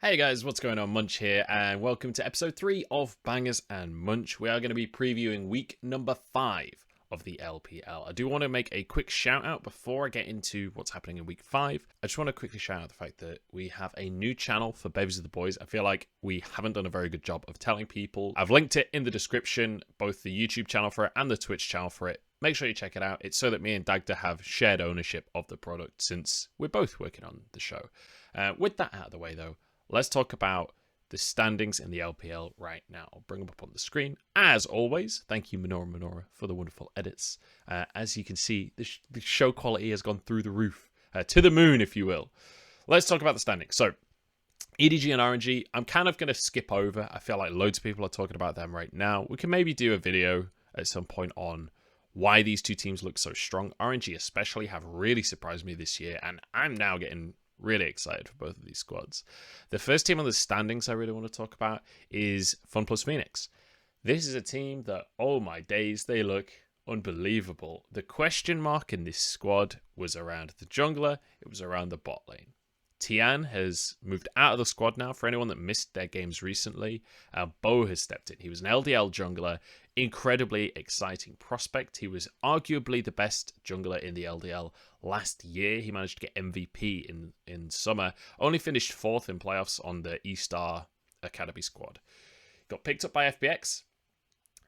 Hey guys, what's going on? Munch here, and welcome to episode 3 of Bangers and Munch. We are going to be previewing week number 5 of the LPL. I do want to make a quick shout out before I get into what's happening in week 5. I just want to quickly shout out the fact that we have a new channel for Bevvies of the Boys. I feel like we haven't done a very good job of telling people. I've linked it in the description, both the YouTube channel for it and the Twitch channel for it. Make sure you check it out. It's so that me and Dagda have shared ownership of the product since we're both working on the show. With that out of the way though, let's talk about the standings in the LPL right now. I'll bring them up on the screen. As always, thank you, Minora, for the wonderful edits. As you can see, the show quality has gone through the roof, to the moon, if you will. Let's talk about the standings. So, EDG and RNG, I'm kind of going to skip over. I feel like loads of people are talking about them right now. We can maybe do a video at some point on why these two teams look so strong. RNG especially have really surprised me this year, and I'm now getting really excited for both of these squads. The first team on the standings I really want to talk about is Fun Plus Phoenix. This is a team that, oh my days, they look unbelievable. The question mark in this squad was around the jungler, it was around the bot lane. Tian has moved out of the squad now. For anyone that missed their games recently, Bo has stepped in. He was an LDL jungler, incredibly exciting prospect. He was arguably the best jungler in the LDL last year. He managed to get MVP in summer, only finished 4th in playoffs on the E-Star Academy squad. Got picked up by FPX,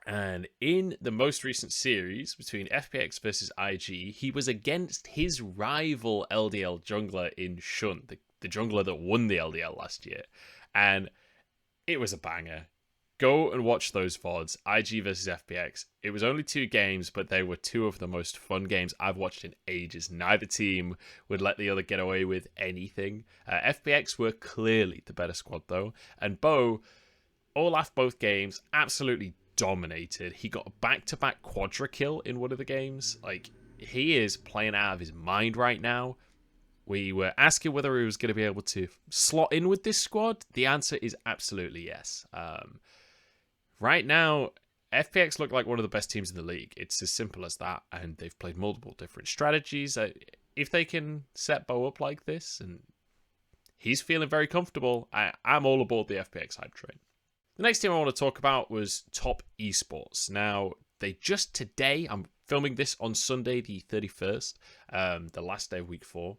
and in the most recent series between FPX versus IG, he was against his rival LDL jungler in Shun, the jungler that won the LDL last year. And it was a banger. Go and watch those VODs, IG versus FPX. It was only 2 games, but they were 2 of the most fun games I've watched in ages. Neither team would let the other get away with anything. FPX were clearly the better squad, though. And Bo, Olaf both games, absolutely dominated. He got a back-to-back quadra kill in one of the games. Like, he is playing out of his mind right now. We were asking whether he was going to be able to slot in with this squad. The answer is absolutely yes. Right now, FPX look like one of the best teams in the league. It's as simple as that, and they've played multiple different strategies. If they can set Bo up like this, and he's feeling very comfortable, I'm all aboard the FPX hype train. The next team I want to talk about was Top Esports. Now, they just today, I'm filming this on Sunday the 31st, the last day of week 4.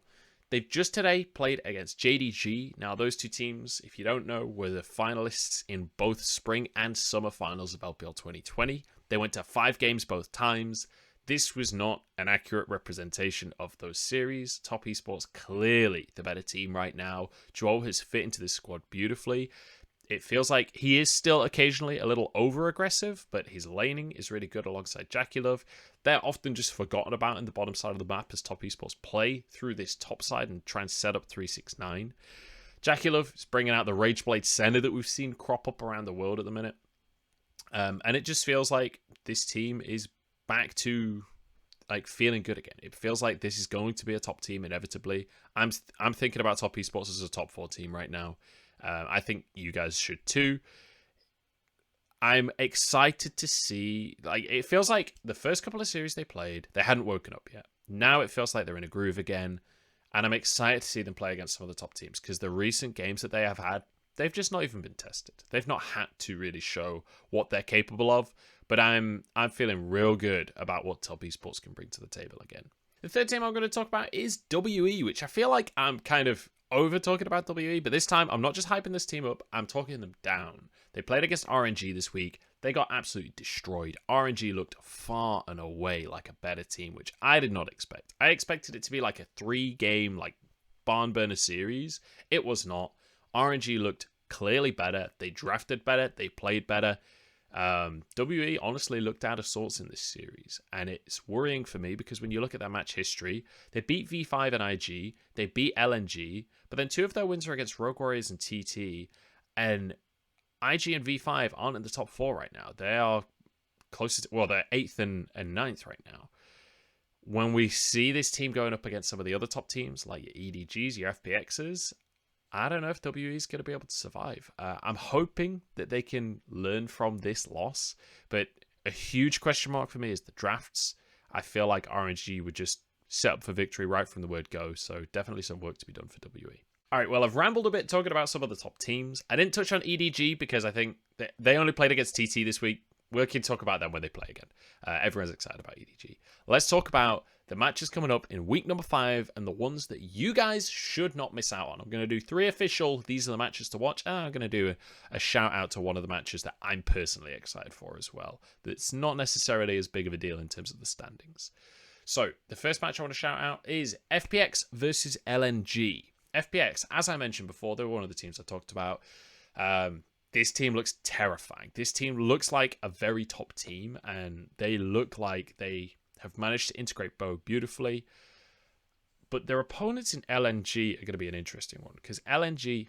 They've just today played against JDG. Now, those two teams, if you don't know, were the finalists in both spring and summer finals of LPL 2020. They went to 5 games both times. This was not an accurate representation of those series. Top Esports, clearly the better team right now. Joel has fit into this squad beautifully. It feels like he is still occasionally a little over-aggressive, but his laning is really good alongside Jackulov. They're often just forgotten about in the bottom side of the map as Top Esports play through this top side and try and set up 369. Jackulov is bringing out the Rageblade Senna that we've seen crop up around the world at the minute. And it just feels like this team is back to feeling good again. It feels like this is going to be a top team inevitably. I'm thinking about Top Esports as a top 4 team right now. I think you guys should too. I'm excited to see, it feels like the first couple of series they played, they hadn't woken up yet. Now it feels like they're in a groove again, and I'm excited to see them play against some of the top teams, because the recent games that they have had, they've just not even been tested. They've not had to really show what they're capable of, but I'm feeling real good about what Top Esports can bring to the table again. The third team I'm going to talk about is WE, which I feel like I'm kind of over talking about WE, but this time I'm not just hyping this team up, I'm talking them down. They played against RNG this week. They got absolutely destroyed. RNG looked far and away like a better team, which I did not expect. I expected it to be like a 3-game barn burner series. It was not. RNG looked clearly better. They drafted better. They played better. WE honestly looked out of sorts in this series, and it's worrying for me because when you look at their match history, they beat V5 and IG, they beat LNG, but then 2 of their wins are against Rogue Warriors and TT, and IG and V5 aren't in the top 4 right now. They are closest, they're 8th and 9th right now. When we see this team going up against some of the other top teams, like your EDGs, your FPXs, I don't know if WE is going to be able to survive. I'm hoping that they can learn from this loss, but a huge question mark for me is the drafts. I feel like RNG would just set up for victory right from the word go, so definitely some work to be done for WE. All right, well, I've rambled a bit talking about some of the top teams. I didn't touch on EDG because I think they only played against TT this week. We can talk about them when they play again. Everyone's excited about EDG. Let's talk about the matches coming up in week number 5 and the ones that you guys should not miss out on. I'm going to do 3 official, these are the matches to watch, and I'm going to do a shout out to one of the matches that I'm personally excited for as well. That's not necessarily as big of a deal in terms of the standings. So, the first match I want to shout out is FPX versus LNG. FPX, as I mentioned before, they're one of the teams I talked about. This team looks terrifying. This team looks like a very top team, and they look like they have managed to integrate Bo beautifully. But their opponents in LNG are going to be an interesting one, because LNG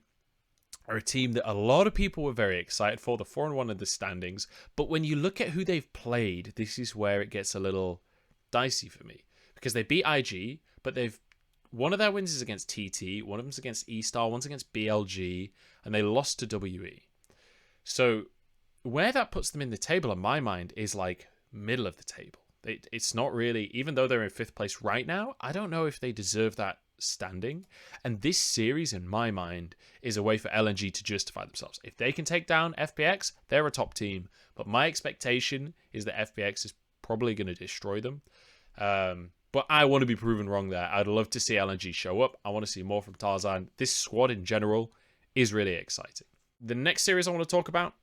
are a team that a lot of people were very excited for. They're 4-1 in the standings. But when you look at who they've played, this is where it gets a little dicey for me. Because they beat IG, but one of their wins is against TT, one of them's against E-Star, one's against BLG, and they lost to WE. So where that puts them in the table, in my mind, is like middle of the table. It's not really, even though they're in 5th place right now, I don't know if they deserve that standing. And this series, in my mind, is a way for LNG to justify themselves. If they can take down FPX, they're a top team. But my expectation is that FPX is probably going to destroy them. But I want to be proven wrong there. I'd love to see LNG show up. I want to see more from Tarzan. This squad in general is really exciting. The next series I want to talk about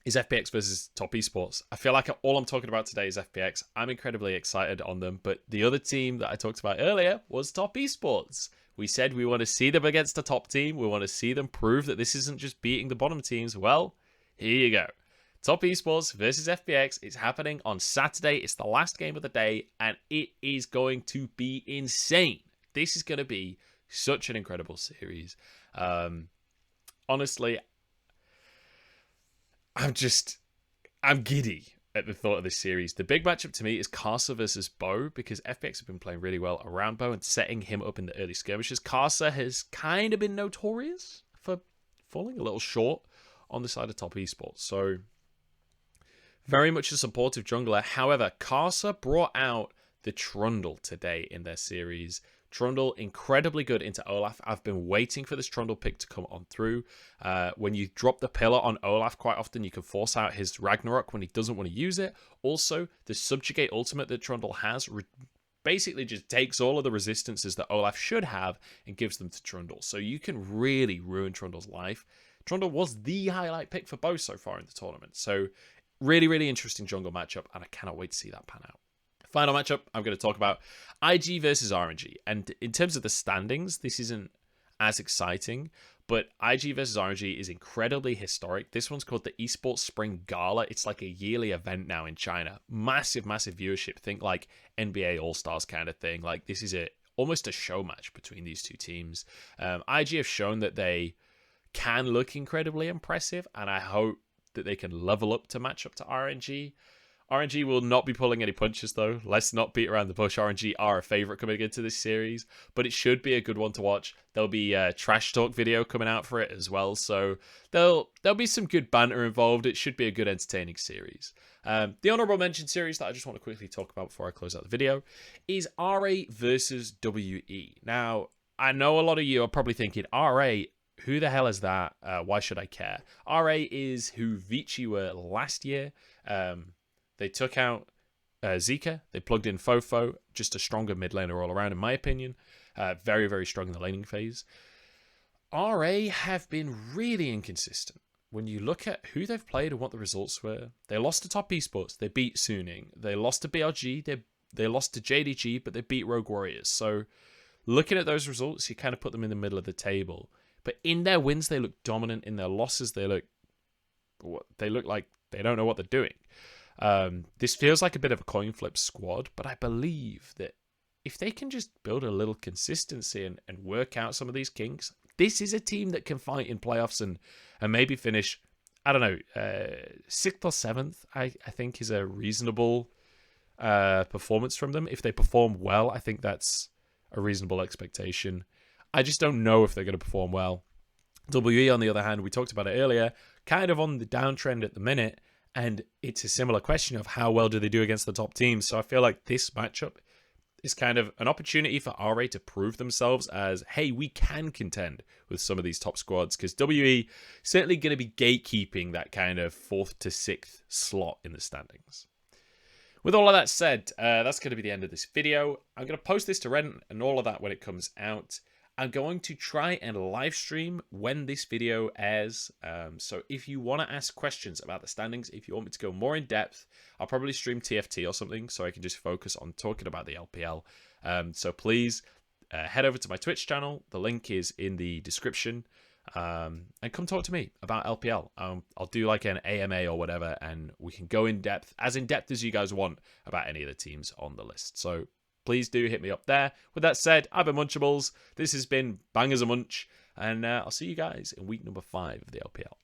is FPX versus Top Esports. I feel like all I'm talking about today is FPX. I'm incredibly excited on them, but the other team that I talked about earlier was Top Esports. We said we want to see them against a top team. We want to see them prove that this isn't just beating the bottom teams. Well, here you go. Top Esports versus FPX. It's happening on Saturday. It's the last game of the day, and it is going to be insane. This is going to be such an incredible series. Honestly, I'm giddy at the thought of this series. The big matchup to me is Caster versus Bo, because FPX have been playing really well around Bo and setting him up in the early skirmishes. Caster has kind of been notorious for falling a little short on the side of Top Esports. So, very much a supportive jungler. However, Caster brought out the Trundle today in their series. Trundle, incredibly good into Olaf. I've been waiting for this Trundle pick to come on through. When you drop the pillar on Olaf, quite often you can force out his Ragnarok when he doesn't want to use it. Also, the Subjugate ultimate that Trundle has basically just takes all of the resistances that Olaf should have and gives them to Trundle. So you can really ruin Trundle's life. Trundle was the highlight pick for both so far in the tournament. So really, really interesting jungle matchup, and I cannot wait to see that pan out. Final matchup, I'm going to talk about IG versus RNG. And in terms of the standings, this isn't as exciting, but IG versus RNG is incredibly historic. This one's called the Esports Spring Gala. It's like a yearly event now in China. Massive, massive viewership. Think like NBA All-Stars kind of thing. Like this is almost a show match between these two teams. IG have shown that they can look incredibly impressive, and I hope that they can level up to match up to RNG. RNG will not be pulling any punches, though. Let's not beat around the bush. RNG are a favourite coming into this series, but it should be a good one to watch. There'll be a trash talk video coming out for it as well, so there'll be some good banter involved. It should be a good, entertaining series. The honourable mention series that I just want to quickly talk about before I close out the video is RA versus WE. Now, I know a lot of you are probably thinking, RA, who the hell is that? Why should I care? RA is who Vici were last year. They took out Zika. They plugged in Fofo, just a stronger mid laner all around, in my opinion. Very, very strong in the laning phase. RA have been really inconsistent. When you look at who they've played and what the results were, they lost to Top Esports. They beat Suning. They lost to BLG. They lost to JDG, but they beat Rogue Warriors. So looking at those results, you kind of put them in the middle of the table. But in their wins, they look dominant. In their losses, they look like they don't know what they're doing. This feels like a bit of a coin flip squad, but I believe that if they can just build a little consistency and work out some of these kinks, this is a team that can fight in playoffs and maybe finish, I don't know, 6th or 7th, I think is a reasonable performance from them. If they perform well, I think that's a reasonable expectation. I just don't know if they're going to perform well. WE, on the other hand, we talked about it earlier, kind of on the downtrend at the minute, and it's a similar question of how well do they do against the top teams. So I feel like this matchup It's kind of an opportunity for RA to prove themselves as, hey, we can contend with some of these top squads, because WE certainly going to be gatekeeping that kind of 4th to 6th slot in the standings. With all of that said, that's going to be the end of this video. I'm going to post this to Reddit and all of that when it comes out. I'm going to try and live stream when this video airs. So if you want to ask questions about the standings, if you want me to go more in depth, I'll probably stream TFT or something so I can just focus on talking about the LPL. So please head over to my Twitch channel. The link is in the description. And come talk to me about LPL. I'll do like an AMA or whatever, and we can go in depth as you guys want about any of the teams on the list. So please do hit me up there. With that said, I've been Munchables. This has been Bangers and Munch, and I'll see you guys in week number 5 of the LPL.